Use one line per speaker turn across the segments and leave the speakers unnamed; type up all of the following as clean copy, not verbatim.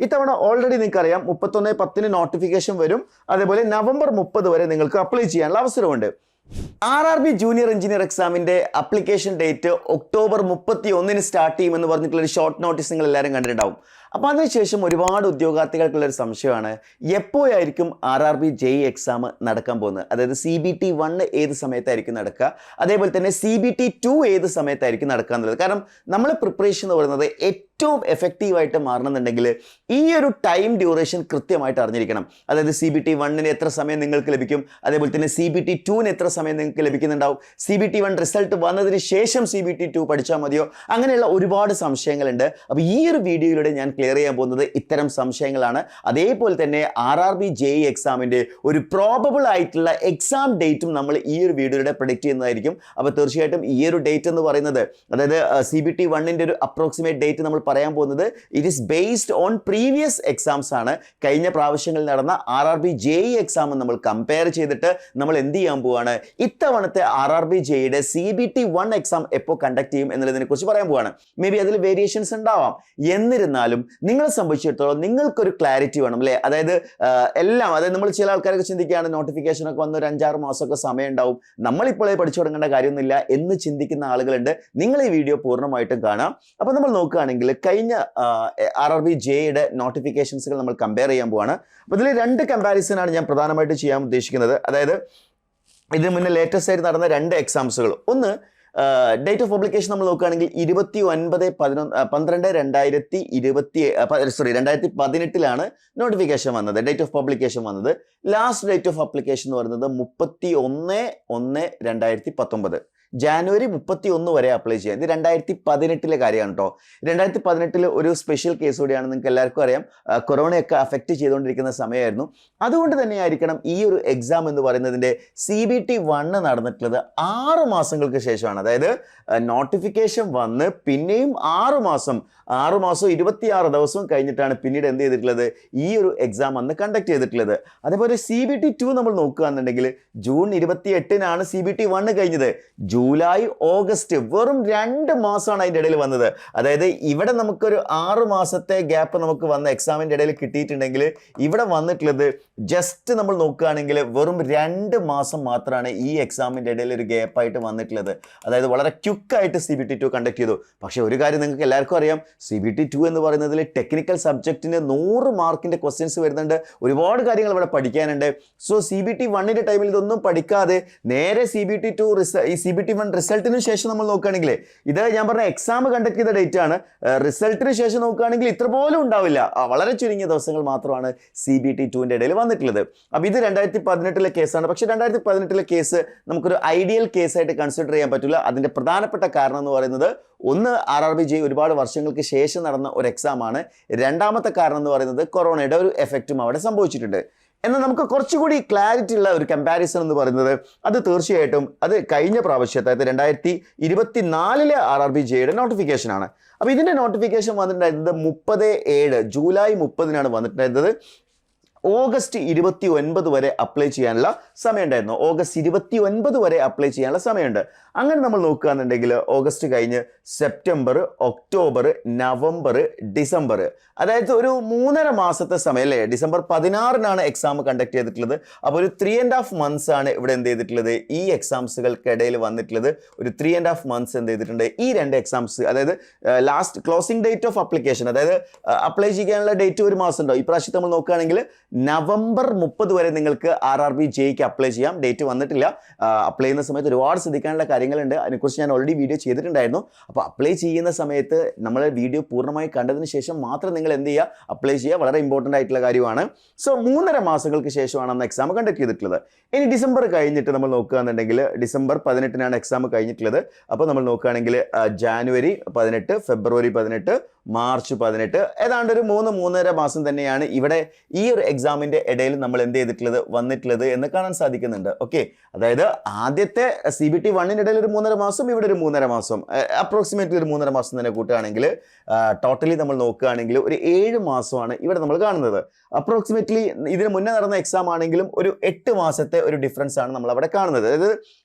ഇത്തവണ ഓൾറെഡി നിങ്ങൾക്കറിയാം 31/10 നോട്ടിഫിക്കേഷൻ വരും. അതേപോലെ നവംബർ 30 വരെ നിങ്ങൾക്ക് അപ്ലൈ ചെയ്യാനുള്ള അവസരമുണ്ട്. RRB ജൂനിയർ എഞ്ചിനീയർ എക്സാമിന്റെ അപ്ലിക്കേഷൻ ഡേറ്റ് ഒക്ടോബർ 31 സ്റ്റാർട്ട് ചെയ്യുമെന്ന് പറഞ്ഞിട്ടുള്ള ഒരു ഷോർട്ട് നോട്ടീസ് നിങ്ങൾ എല്ലാവരും കണ്ടിട്ടുണ്ടാവും. അപ്പോൾ അതിനുശേഷം ഒരുപാട് ഉദ്യോഗാർത്ഥികൾക്കുള്ളൊരു സംശയമാണ്, എപ്പോഴായിരിക്കും RRB JEE എക്സാം നടക്കാൻ പോകുന്നത്? അതായത് CBT 1 ഏത് സമയത്തായിരിക്കും നടക്കുക, അതേപോലെ തന്നെ CBT 2 ഏത് സമയത്തായിരിക്കും നടക്കുക എന്നുള്ളത്. കാരണം നമ്മൾ പ്രിപ്പറേഷൻ എന്ന് പറയുന്നത് ഏറ്റവും എഫക്റ്റീവായിട്ട് മാറണമെന്നുണ്ടെങ്കിൽ ഈ ഒരു ടൈം ഡ്യൂറേഷൻ കൃത്യമായിട്ട് അറിഞ്ഞിരിക്കണം. അതായത് CBT 1 എത്ര സമയം നിങ്ങൾക്ക് ലഭിക്കും, അതേപോലെ തന്നെ CBT 2 എത്ര സമയം നിങ്ങൾക്ക് ലഭിക്കുന്നുണ്ടാവും, CBT 1 റിസൾട്ട് വന്നതിന് ശേഷം CBT 2 പഠിച്ചാൽ മതിയോ, അങ്ങനെയുള്ള ഒരുപാട് സംശയങ്ങളുണ്ട്. അപ്പോൾ ഈ ഒരു വീഡിയോയിലൂടെ ഞാൻ ക്ലിയർ ചെയ്യാൻ പോകുന്നത് ഇത്തരം സംശയങ്ങളാണ്. അതേപോലെ തന്നെ RRB JEE എക്സാമിൻ്റെ ഒരു പ്രോബബിൾ ആയിട്ടുള്ള എക്സാം ഡേറ്റും നമ്മൾ ഈ ഒരു വീഡിയോയിലൂടെ പ്രഡിക്റ്റ് ചെയ്യുന്നതായിരിക്കും. അപ്പോൾ തീർച്ചയായിട്ടും ഈ ഒരു ഡേറ്റ് എന്ന് പറയുന്നത്, അതായത് CBT 1 ഒരു അപ്രോക്സിമേറ്റ് ഡേറ്റ് നമ്മൾ പറയാൻ പോകുന്നത് it is based on previous exams ആണ്. കഴിഞ്ഞ പ്രാവശ്യങ്ങളിൽ നടന്ന RRB JEE എക്സാം നമ്മൾ കമ്പയർ ചെയ്തിട്ട് നമ്മൾ എന്ത് ചെയ്യാൻ പോവാണ്, ഇത്തവണത്തെ RRB JEEയുടെ CBT 1 എക്സാം എപ്പോൾ കണ്ടക്ട് ചെയ്യും എന്നുള്ളതിനെ കുറിച്ച് പറയാൻ പോവാണ്. മേ ബി അതിൽ വേരിയേഷൻസ് ഉണ്ടാവാം. എന്നിരുന്നാലും നിങ്ങളെ സംബന്ധിച്ചിടത്തോളം നിങ്ങൾക്കൊരു ക്ലാരിറ്റി വേണം അല്ലേ? അതായത് എല്ലാം, അതായത് നമ്മൾ ചില ആൾക്കാരൊക്കെ ചിന്തിക്കുകയാണ് നോട്ടിഫിക്കേഷൻ ഒക്കെ വന്ന് ഒരു 5-6 മാസമൊക്കെ സമയം ഉണ്ടാവും, നമ്മളിപ്പോഴേ പഠിച്ചു തുടങ്ങേണ്ട കാര്യമൊന്നുമില്ല എന്ന് ചിന്തിക്കുന്ന ആളുകളുണ്ട്. നിങ്ങൾ ഈ വീഡിയോ പൂർണ്ണമായിട്ടും കാണാം. അപ്പോൾ നമ്മൾ നോക്കുകയാണെങ്കിൽ കഴിഞ്ഞ RRB JEEയുടെ നോട്ടിഫിക്കേഷൻസുകൾ നമ്മൾ കമ്പയർ ചെയ്യാൻ പോവാണ്. അപ്പോൾ ഇതിൽ 2 കമ്പാരിസൺ ആണ് ഞാൻ പ്രധാനമായിട്ട് ചെയ്യാൻ ഉദ്ദേശിക്കുന്നത്. അതായത് ഇതിന് മുന്നേ ലേറ്റസ്റ്റ് ആയിട്ട് നടന്ന 2 എക്സാംസുകൾ. ഒന്ന്, ഡേറ്റ് ഓഫ് പബ്ലിക്കേഷൻ നമ്മൾ നോക്കുകയാണെങ്കിൽ 29/11/2018 നോട്ടിഫിക്കേഷൻ വന്നത്, ഡേറ്റ് ഓഫ് പബ്ലിക്കേഷൻ വന്നത്. ലാസ്റ്റ് ഡേറ്റ് ഓഫ് അപ്ലിക്കേഷൻ എന്ന് പറയുന്നത് 31/1/2019, ജാനുവരി 31 വരെ അപ്ലൈ ചെയ്യാം. ഇത് 2018 കാര്യമാണ് കേട്ടോ. 2018 ഒരു സ്പെഷ്യൽ കേസ് കൂടിയാണ്. നിങ്ങൾക്ക് എല്ലാവർക്കും അറിയാം, കൊറോണയൊക്കെ അഫക്റ്റ് ചെയ്തുകൊണ്ടിരിക്കുന്ന സമയമായിരുന്നു. അതുകൊണ്ട് തന്നെയായിരിക്കണം ഈ ഒരു എക്സാം എന്ന് പറയുന്നതിൻ്റെ CBT 1 നടന്നിട്ടുള്ളത് 6 മാസങ്ങൾക്ക് ശേഷമാണ്. അതായത് നോട്ടിഫിക്കേഷൻ വന്ന് പിന്നെയും 6 മാസം 26 ദിവസവും കഴിഞ്ഞിട്ടാണ് പിന്നീട് എന്ത് ചെയ്തിട്ടുള്ളത്, ഈ ഒരു എക്സാം അന്ന് കണ്ടക്ട് ചെയ്തിട്ടുള്ളത്. അതേപോലെ CBT 2 നമ്മൾ നോക്കുകയാണെന്നുണ്ടെങ്കിൽ ജൂൺ 28 CBT 1 കഴിഞ്ഞത്. ജൂലൈ ഓഗസ്റ്റ് വെറും 2 മാസമാണ് അതിൻ്റെ ഇടയിൽ വന്നത്. അതായത് ഇവിടെ നമുക്കൊരു 6 മാസത്തെ ഗ്യാപ്പ് നമുക്ക് വന്ന എക്സാമിൻ്റെ ഇടയിൽ കിട്ടിയിട്ടുണ്ടെങ്കിൽ ഇവിടെ വന്നിട്ടുള്ളത് ജസ്റ്റ് നമ്മൾ നോക്കുകയാണെങ്കിൽ വെറും 2 മാസം മാത്രമാണ് ഈ എക്സാമിൻ്റെ ഇടയിൽ ഒരു ഗ്യാപ്പായിട്ട് വന്നിട്ടുള്ളത്. അതായത് വളരെ ക്വിക്കായിട്ട് CBT 2 കണ്ടക്ട് ചെയ്തു. പക്ഷേ ഒരു കാര്യം നിങ്ങൾക്ക് എല്ലാവർക്കും അറിയാം, CBT 2 എന്ന് പറയുന്നതിൽ ടെക്നിക്കൽ സബ്ജക്റ്റിന് 100 മാർക്കിൻ്റെ ക്വസ്റ്റ്യൻസ് വരുന്നുണ്ട്. ഒരുപാട് കാര്യങ്ങൾ ഇവിടെ പഠിക്കാനുണ്ട്. സോ CBT 1 ടൈമിൽ ഇതൊന്നും പഠിക്കാതെ നേരെ CBT 1 റിസൾട്ടിന് ശേഷം നമ്മൾ നോക്കുകയാണെങ്കിൽ, ഇത് ഞാൻ പറഞ്ഞ എക്സാം കണ്ടക്ട് ചെയ്ത ഡേറ്റ് ആണ്. റിസൾട്ടിന് ശേഷം നോക്കുകയാണെങ്കിൽ ഇത്ര പോലും ഉണ്ടാവില്ല, വളരെ ചുരുങ്ങിയ ദിവസങ്ങൾ മാത്രമാണ് CBT 2 ഇടയിൽ വന്നിട്ടുള്ളത്. അപ്പോൾ ഇത് 2018 കേസാണ്. പക്ഷേ 2018 കേസ് നമുക്കൊരു ഐഡിയൽ കേസായിട്ട് കൺസിഡർ ചെയ്യാൻ പറ്റില്ല. അതിൻ്റെ പ്രധാനപ്പെട്ട കാരണം എന്ന് പറയുന്നത്, ഒന്ന്, RRB JEE ഒരുപാട് വർഷങ്ങൾക്ക് ശേഷം നടന്ന ഒരു എക്സാം ആണ്. രണ്ടാമത്തെ കാരണം എന്ന് പറയുന്നത് കൊറോണയുടെ ഒരു എഫക്റ്റും അവിടെ സംഭവിച്ചിട്ടുണ്ട്. എന്നാൽ നമുക്ക് കുറച്ചുകൂടി ക്ലാരിറ്റി ഉള്ള ഒരു കമ്പാരിസൺ എന്ന് പറയുന്നത്, അത് തീർച്ചയായിട്ടും അത് കഴിഞ്ഞ പ്രാവശ്യത്തെ, അതായത് 2024 RRB JEEയുടെ നോട്ടിഫിക്കേഷനാണ്. അപ്പോൾ ഇതിൻ്റെ നോട്ടിഫിക്കേഷൻ വന്നിട്ടുണ്ടായിരുന്നത് ജൂലൈ 30 വന്നിട്ടുണ്ടായിരുന്നത്. ഓഗസ്റ്റ് 29 വരെ അപ്ലൈ ചെയ്യാനുള്ള സമയം ഉണ്ടായിരുന്നു. ഓഗസ്റ്റ് 29 വരെ അപ്ലൈ ചെയ്യാനുള്ള സമയമുണ്ട്. അങ്ങനെ നമ്മൾ നോക്കുകയാണെന്നുണ്ടെങ്കിൽ ഓഗസ്റ്റ് കഴിഞ്ഞ് സെപ്റ്റംബർ, ഒക്ടോബർ, നവംബർ, ഡിസംബർ, അതായത് ഒരു 3.5 മാസത്തെ സമയം അല്ലേ? ഡിസംബർ 16 എക്സാം കണ്ടക്ട് ചെയ്തിട്ടുള്ളത്. അപ്പോൾ ഒരു 3.5 months ആണ് ഇവിടെ എന്ത് ചെയ്തിട്ടുള്ളത്, ഈ എക്സാംസുകൾക്കിടയിൽ വന്നിട്ടുള്ളത്. ഒരു 3.5 months എന്ത് ചെയ്തിട്ടുണ്ട്, ഈ 2 എക്സാംസ്, അതായത് last closing date of application, അതായത് അപ്ലൈ ചെയ്യാനുള്ള ഡേറ്റ് 1 മാസം ഉണ്ടോ. ഈ പ്രാവശ്യം നമ്മൾ നോക്കുകയാണെങ്കിൽ നവംബർ 30 വരെ നിങ്ങൾക്ക് RRB JEEക്ക് അപ്ലൈ ചെയ്യാം. ഡേറ്റ് വന്നിട്ടില്ല. അപ്ലൈ ചെയ്യുന്ന സമയത്ത് ഒരുപാട് ശ്രദ്ധിക്കാനുള്ള കാര്യങ്ങളുണ്ട്. അതിനെക്കുറിച്ച് ഞാൻ ഓൾറെഡി വീഡിയോ ചെയ്തിട്ടുണ്ടായിരുന്നു. അപ്പോൾ അപ്ലൈ ചെയ്യുന്ന സമയത്ത് നമ്മൾ വീഡിയോ പൂർണ്ണമായി കണ്ടതിന് ശേഷം മാത്രം നിങ്ങൾ എന്ത് ചെയ്യുക, അപ്ലൈ ചെയ്യുക. വളരെ ഇമ്പോർട്ടൻ്റ് ആയിട്ടുള്ള കാര്യമാണ്. സോ 3.5 മാസങ്ങൾക്ക് ശേഷമാണ് അന്ന് എക്സാം കണ്ടക്ട് ചെയ്തിട്ടുള്ളത്. ഇനി ഡിസംബർ കഴിഞ്ഞിട്ട് നമ്മൾ നോക്കുകയാണെന്നുണ്ടെങ്കിൽ ഡിസംബർ 18 എക്സാം കഴിഞ്ഞിട്ടുള്ളത്. അപ്പോൾ നമ്മൾ നോക്കുകയാണെങ്കിൽ ജാനുവരി 18, ഫെബ്രുവരി 18, മാർച്ച് 18, ഏതാണ്ട് ഒരു 3-3.5 മാസം തന്നെയാണ് ഇവിടെ ഈ ഒരു എക്സാമിൻ്റെ ഇടയിൽ നമ്മൾ എന്ത് ചെയ്തിട്ടുള്ളത്, വന്നിട്ടുള്ളത് എന്ന് കാണാൻ സാധിക്കുന്നുണ്ട്. ഓക്കെ, അതായത് ആദ്യത്തെ CBT 1 ഇടയിൽ ഒരു 3.5 മാസം, ഇവിടെ ഒരു 3.5 മാസം, അപ്രോക്സിമേറ്റ്ലി ഒരു 3.5 മാസം തന്നെ കൂട്ടുകയാണെങ്കിൽ ടോട്ടലി നമ്മൾ നോക്കുകയാണെങ്കിൽ ഒരു 7 മാസമാണ് ഇവിടെ നമ്മൾ കാണുന്നത്. അപ്രോക്സിമേറ്റ്ലി ഇതിന് മുന്നേ നടന്ന എക്സാം ആണെങ്കിലും ഒരു 8 മാസത്തെ ഒരു ഡിഫറൻസ് ആണ് നമ്മൾ അവിടെ കാണുന്നത്. അതായത്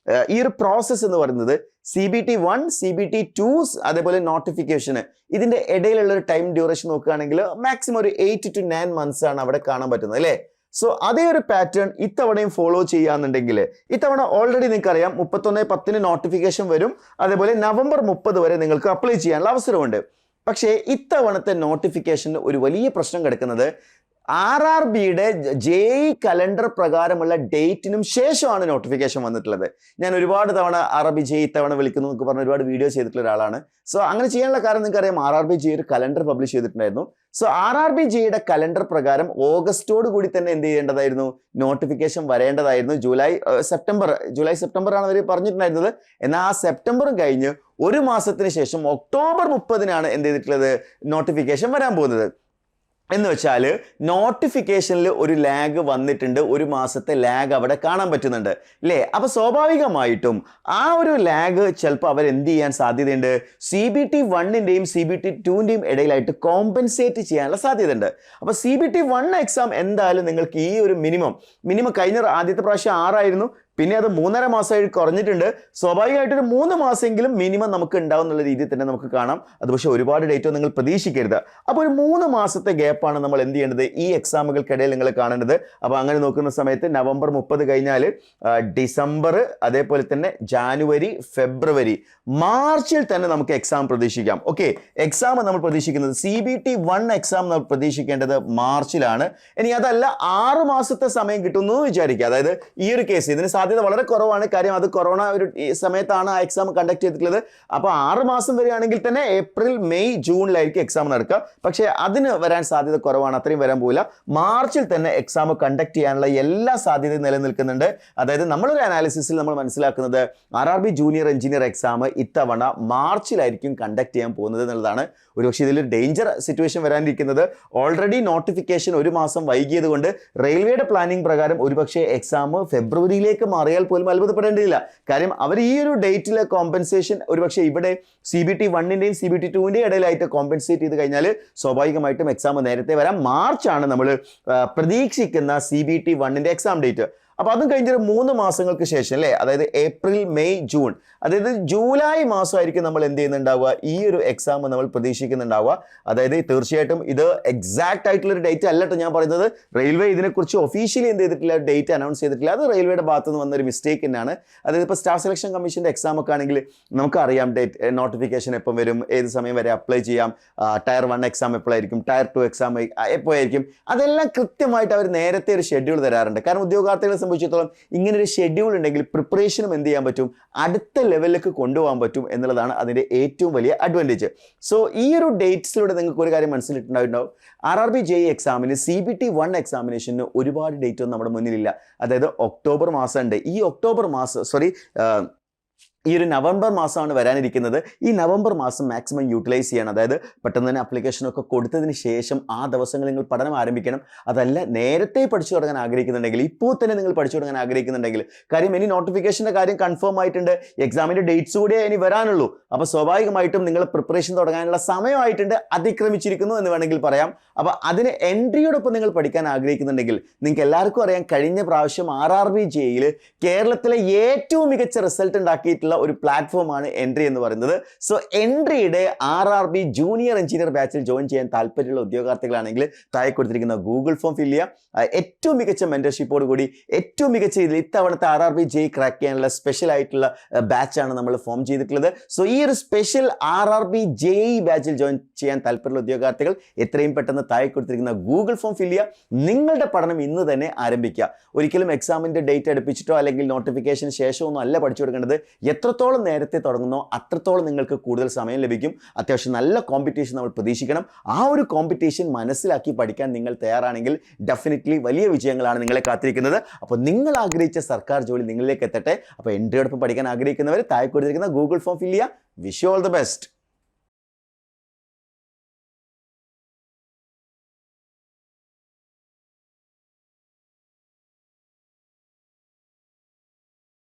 ഈ ഒരു പ്രോസസ്സ് എന്ന് പറയുന്നത് CBT 1, CBT 2, അതേപോലെ നോട്ടിഫിക്കേഷന് ഇതിൻ്റെ ഇടയിൽ ഇടയിലുള്ള ഒരു ടൈം ഡ്യൂറേഷൻ നോക്കുകയാണെങ്കിൽ മാക്സിമം ഒരു 8 to 9 months ആണ് അവിടെ കാണാൻ പറ്റുന്നത് അല്ലേ. സോ അതേ ഒരു പാറ്റേൺ ഇത്തവണയും ഫോളോ ചെയ്യാന്നുണ്ടെങ്കിൽ ഇത്തവണ ഓൾറെഡി നിങ്ങൾക്ക് അറിയാം 31/10 നോട്ടിഫിക്കേഷൻ വരും. അതേപോലെ November 30 വരെ നിങ്ങൾക്ക് അപ്ലൈ ചെയ്യാനുള്ള അവസരമുണ്ട്. പക്ഷേ ഇത്തവണത്തെ നോട്ടിഫിക്കേഷന് ഒരു വലിയ പ്രശ്നം കിടക്കുന്നത് RRBയുടെ JEE കലണ്ടർ പ്രകാരമുള്ള ഡേറ്റിനും ശേഷമാണ് നോട്ടിഫിക്കേഷൻ വന്നിട്ടുള്ളത്. ഞാൻ ഒരുപാട് തവണ RRB JEE ഇത്തവണ വിളിക്കുന്നു എന്നൊക്കെ പറഞ്ഞ് ഒരുപാട് വീഡിയോ ചെയ്തിട്ടുള്ള ഒരാളാണ്. സോ അങ്ങനെ ചെയ്യാനുള്ള കാരണം നിങ്ങൾക്കറിയാം, RRB JEE ഒരു കലണ്ടർ പബ്ലിഷ് ചെയ്തിട്ടുണ്ടായിരുന്നു. സോ RRB JEEയുടെ കലണ്ടർ പ്രകാരം ഓഗസ്റ്റോട് കൂടി തന്നെ എന്ത് ചെയ്യേണ്ടതായിരുന്നു, നോട്ടിഫിക്കേഷൻ വരേണ്ടതായിരുന്നു. ജൂലൈ സെപ്റ്റംബർ ആണ് അവർ പറഞ്ഞിട്ടുണ്ടായിരുന്നത്. എന്നാൽ ആ സെപ്റ്റംബറും കഴിഞ്ഞ് ഒരു മാസത്തിന് ശേഷം October 30-നാണ് എന്ത് ചെയ്തിട്ടുള്ളത്, നോട്ടിഫിക്കേഷൻ വരാൻ പോകുന്നത്. എന്ന് വെച്ചാൽ നോട്ടിഫിക്കേഷനിൽ ഒരു ലാഗ് വന്നിട്ടുണ്ട്, ഒരു മാസത്തെ ലാഗ് അവിടെ കാണാൻ പറ്റുന്നുണ്ട് അല്ലേ. അപ്പോൾ സ്വാഭാവികമായിട്ടും ആ ഒരു ലാഗ് ചിലപ്പോൾ അവർ എന്ത് ചെയ്യാൻ സാധ്യതയുണ്ട്, CBT 1-ന്റെയും CBT 2-ന്റെയും ഇടയിലായിട്ട് കോമ്പൻസേറ്റ് ചെയ്യാനുള്ള സാധ്യതയുണ്ട്. അപ്പോൾ CBT 1 എക്സാം എന്തായാലും നിങ്ങൾക്ക് ഈ ഒരു മിനിമം കഴിഞ്ഞ ആദ്യത്തെ പ്രാവശ്യം 6 ആയിരുന്നു, പിന്നെ അത് 3.5 മാസമായി കുറഞ്ഞിട്ടുണ്ട്. സ്വാഭാവികമായിട്ടൊരു 3 മാസമെങ്കിലും മിനിമം നമുക്ക് ഉണ്ടാവും എന്നുള്ള രീതിയിൽ തന്നെ നമുക്ക് കാണാം. അത് പക്ഷേ ഒരുപാട് ഡേറ്റോ നിങ്ങൾ പ്രതീക്ഷിക്കരുത്. അപ്പോൾ ഒരു 3 മാസത്തെ ഗ്യാപ്പാണ് നമ്മൾ എന്ത് ചെയ്യേണ്ടത്, ഈ എക്സാമുകൾക്കിടയിൽ നിങ്ങൾ കാണേണ്ടത്. അപ്പോൾ അങ്ങനെ നോക്കുന്ന സമയത്ത് November 30 കഴിഞ്ഞാൽ ഡിസംബർ, അതേപോലെ തന്നെ ജാനുവരി, ഫെബ്രുവരി, മാർച്ചിൽ തന്നെ നമുക്ക് എക്സാം പ്രതീക്ഷിക്കാം. ഓക്കെ, എക്സാം നമ്മൾ പ്രതീക്ഷിക്കുന്നത് CBT 1 എക്സാം നമ്മൾ പ്രതീക്ഷിക്കേണ്ടത് മാർച്ചിലാണ്. ഇനി അതല്ല 6 മാസത്തെ സമയം കിട്ടുന്നു വിചാരിക്കുക. അതായത് ഈ ഒരു കേസ് ഇതിന് സാധ്യത വളരെ കുറവാണ്, കാര്യം അത് കൊറോണ ഒരു സമയത്താണ് ആ എക്സാം കണ്ടക്ട് ചെയ്തിട്ടുള്ളത്. അപ്പോൾ 6 മാസം വരികയാണെങ്കിൽ തന്നെ ഏപ്രിൽ, മെയ്, ജൂണിലായിരിക്കും എക്സാം നടക്കുക. പക്ഷേ അതിന് വരാൻ സാധ്യത കുറവാണ്, അത്രയും വരാൻ പോകില്ല. മാർച്ചിൽ തന്നെ എക്സാം കണ്ടക്ട് ചെയ്യാനുള്ള എല്ലാ സാധ്യതയും നിലനിൽക്കുന്നുണ്ട്. അതായത് നമ്മളൊരു അനാലിസിസിൽ നമ്മൾ മനസ്സിലാക്കുന്നത് RRB ജൂനിയർ എഞ്ചിനീയർ എക്സാം ഇത്തവണ മാർച്ചിലായിരിക്കും കണ്ടക്ട് ചെയ്യാൻ പോകുന്നത് എന്നുള്ളതാണ്. ഒരുപക്ഷെ ഇതിൽ ഡേഞ്ചർ സിറ്റുവേഷൻ വരാനിരിക്കുന്നത് ഓൾറെഡി നോട്ടിഫിക്കേഷൻ ഒരു മാസം വൈകിയത് കൊണ്ട് റെയിൽവേയുടെ പ്ലാനിംഗ് പ്രകാരം ഒരുപക്ഷെ എക്സാം ഫെബ്രുവരിയിലേക്ക് മാറിയാൽ പോലും അത്ഭുതപ്പെടേണ്ടിയില്ല. കാര്യം അവർ ഈ ഒരു ഡേറ്റിലെ കോമ്പൻസേഷൻ ഒരുപക്ഷെ ഇവിടെ CBT 1-ന്റെയും CBT 2-ന്റെയും ഇടയിലായിട്ട് കോമ്പൻസേറ്റ് ചെയ്ത് കഴിഞ്ഞാൽ സ്വാഭാവികമായിട്ടും എക്സാം നേരത്തെ വരാം. മാർച്ചാണ് നമ്മൾ പ്രതീക്ഷിക്കുന്ന CBT 1-ന്റെ എക്സാം ഡേറ്റ്. അപ്പോൾ അതും കഴിഞ്ഞൊരു 3 മാസങ്ങൾക്ക് ശേഷം അല്ലേ, അതായത് ഏപ്രിൽ, മെയ്, ജൂൺ, അതായത് ജൂലൈ മാസമായിരിക്കും നമ്മൾ എന്ത് ചെയ്യുന്നുണ്ടാവുക, ഈ ഒരു എക്സാം നമ്മൾ പ്രതീക്ഷിക്കുന്നുണ്ടാവുക. അതായത് തീർച്ചയായിട്ടും ഇത് എക്സാക്ട് ആയിട്ടുള്ളൊരു ഡേറ്റ് അല്ലട്ടോ ഞാൻ പറയുന്നത്. റെയിൽവേ ഇതിനെക്കുറിച്ച് ഒഫീഷ്യലി എന്ത് ചെയ്തിട്ടില്ല, ഡേറ്റ് അനൗൺസ് ചെയ്തിട്ടില്ല. അത് റെയിൽവേയുടെ ഭാഗത്ത് നിന്ന് വന്നൊരു മിസ്റ്റേക്ക് തന്നെയാണ്. അതായത് ഇപ്പോൾ സ്റ്റാഫ് സെലക്ഷൻ കമ്മീഷൻ്റെ എക്സാം ഒക്കെ ആണെങ്കിൽ നമുക്കറിയാം ഡേറ്റ് നോട്ടിഫിക്കേഷൻ എപ്പം വരും, ഏത് സമയം വരെ അപ്ലൈ ചെയ്യാം, ടയർ 1 എക്സാം എപ്പോഴായിരിക്കും, ടയർ 2 എക്സാം എപ്പോഴായിരിക്കും, അതെല്ലാം കൃത്യമായിട്ട് അവർ നേരത്തെ ഒരു ഷെഡ്യൂൾ തരാറുണ്ട്. കാരണം ഉദ്യോഗാർത്ഥികളെ സംബന്ധിച്ചിടത്തോളം ഇങ്ങനെ ഒരു ഷെഡ്യൂൾ ഉണ്ടെങ്കിൽ പ്രിപ്പറേഷനും എന്ത് ചെയ്യാൻ പറ്റും, അടുത്ത ലെവലിലേക്ക് കൊണ്ടുപോകാൻ പറ്റും എന്നുള്ളതാണ് അതിൻ്റെ ഏറ്റവും വലിയ അഡ്വാൻറ്റേജ്. സോ ഈ ഒരു ഡേറ്റ്സിലൂടെ നിങ്ങൾക്ക് ഒരു കാര്യം മനസ്സിലിട്ടുണ്ടാവും, RRB JEE എക്സാമിന് CBT 1 എക്സാമിനേഷന് ഒരുപാട് ഡേറ്റ് ഒന്നും നമ്മുടെ മുന്നിലില്ല. അതായത് ഒക്ടോബർ മാസം ഉണ്ട്. ഈ ഒരു നവംബർ മാസമാണ് വരാനിരിക്കുന്നത്. ഈ നവംബർ മാസം മാക്സിമം യൂട്ടിലൈസ് ചെയ്യണം. അതായത് പെട്ടെന്ന് തന്നെ അപ്ലിക്കേഷനൊക്കെ കൊടുത്തതിന് ശേഷം ആ ദിവസങ്ങളിൽ നിങ്ങൾ പഠനം ആരംഭിക്കണം. അതല്ല നേരത്തെ പഠിച്ചു തുടങ്ങാൻ ആഗ്രഹിക്കുന്നുണ്ടെങ്കിൽ, ഇപ്പോൾ തന്നെ നിങ്ങൾ പഠിച്ചു തുടങ്ങാൻ ആഗ്രഹിക്കുന്നുണ്ടെങ്കിൽ, കാര്യം ഇനി നോട്ടിഫിക്കേഷൻ്റെ കാര്യം കൺഫേം ആയിട്ടുണ്ട്, എക്സാമിൻ്റെ ഡേറ്റ്സ് കൂടിയേ ഇനി വരാനുള്ളൂ. അപ്പോൾ സ്വാഭാവികമായിട്ടും നിങ്ങൾ പ്രിപ്പറേഷൻ തുടങ്ങാനുള്ള സമയമായിട്ടുണ്ട്, അതിക്രമിച്ചിരിക്കുന്നു എന്ന് വേണമെങ്കിൽ പറയാം. അപ്പോൾ അതിന് എൻട്രിയോടൊപ്പം നിങ്ങൾ പഠിക്കാൻ ആഗ്രഹിക്കുന്നുണ്ടെങ്കിൽ, നിങ്ങൾക്ക് എല്ലാവർക്കും അറിയാം കഴിഞ്ഞ പ്രാവശ്യം RRB JEEയിൽ കേരളത്തിലെ ഏറ്റവും മികച്ച റിസൾട്ട് ഉണ്ടാക്കിയിട്ടുള്ള ഒരു പ്ലാറ്റ്ഫോമാണ് എൻട്രി എന്ന് പറയുന്നത്. സോ എൻട്രിയുടെ RRB ജൂനിയർ എഞ്ചിനീയർ ബാച്ചിൽ ജോയിൻ ചെയ്യാൻ താല്പര്യമുള്ള ഉദ്യോഗാർത്ഥികളാണെങ്കിൽ താഴെ കൊടുത്തിരിക്കുന്ന ഗൂഗിൾ ഫോം ഫില്ല് ചെയ്യുക. ഏറ്റവും മികച്ച മെന്റർഷിപ്പോട് കൂടി ഏറ്റവും മികച്ച രീതിയിൽ ഇത്തവണത്തെ RRB JEE ക്രാക്ക് ചെയ്യാനുള്ള സ്പെഷ്യൽ ആയിട്ടുള്ള ബാച്ചാണ് നമ്മൾ ഫോം ചെയ്തിട്ടുള്ളത്. സോ ഈ ഒരു സ്പെഷ്യൽ RRB JEE ബാച്ചിൽ ജോയിൻ ചെയ്യാൻ താല്പര്യമുള്ള ഉദ്യോഗാർത്ഥികൾ എത്രയും പെട്ടെന്ന് താഴെ കൊടുത്തിരിക്കുന്ന ഗൂഗിൾ ഫോം ഫില്ല് ചെയ്യുക. നിങ്ങളുടെ പഠനം ഇന്ന് തന്നെ ആരംഭിക്കുക. ഒരിക്കലും എക്സാമിൻ്റെ ഡേറ്റ് അടുപ്പിച്ചിട്ടോ അല്ലെങ്കിൽ നോട്ടിഫിക്കേഷന് ശേഷമൊന്നും അല്ല പഠിച്ചു കൊടുക്കേണ്ടത്. എത്രത്തോളം നേരത്തെ തുടങ്ങുന്നോ അത്രത്തോളം നിങ്ങൾക്ക് കൂടുതൽ സമയം ലഭിക്കും. അത്യാവശ്യം നല്ല കോമ്പറ്റീഷൻ നമ്മൾ പ്രതീക്ഷിക്കണം. ആ ഒരു കോമ്പറ്റീഷൻ മനസ്സിലാക്കി പഠിക്കാൻ നിങ്ങൾ തയ്യാറാണെങ്കിൽ ഡെഫിനറ്റ്ലി വലിയ വിജയങ്ങളാണ് നിങ്ങളെ കാത്തിരിക്കുന്നത്. അപ്പോൾ നിങ്ങൾ ആഗ്രഹിച്ച സർക്കാർ ജോലി നിങ്ങളിലേക്ക് എത്തട്ടെ. അപ്പോൾ എൻട്രിയോടൊപ്പം പഠിക്കാൻ ആഗ്രഹിക്കുന്നവർ താഴെ കൊടുത്തിരിക്കുന്ന ഗൂഗിൾ ഫോം ഫില്ല് ചെയ്യുക. Wish you all the best.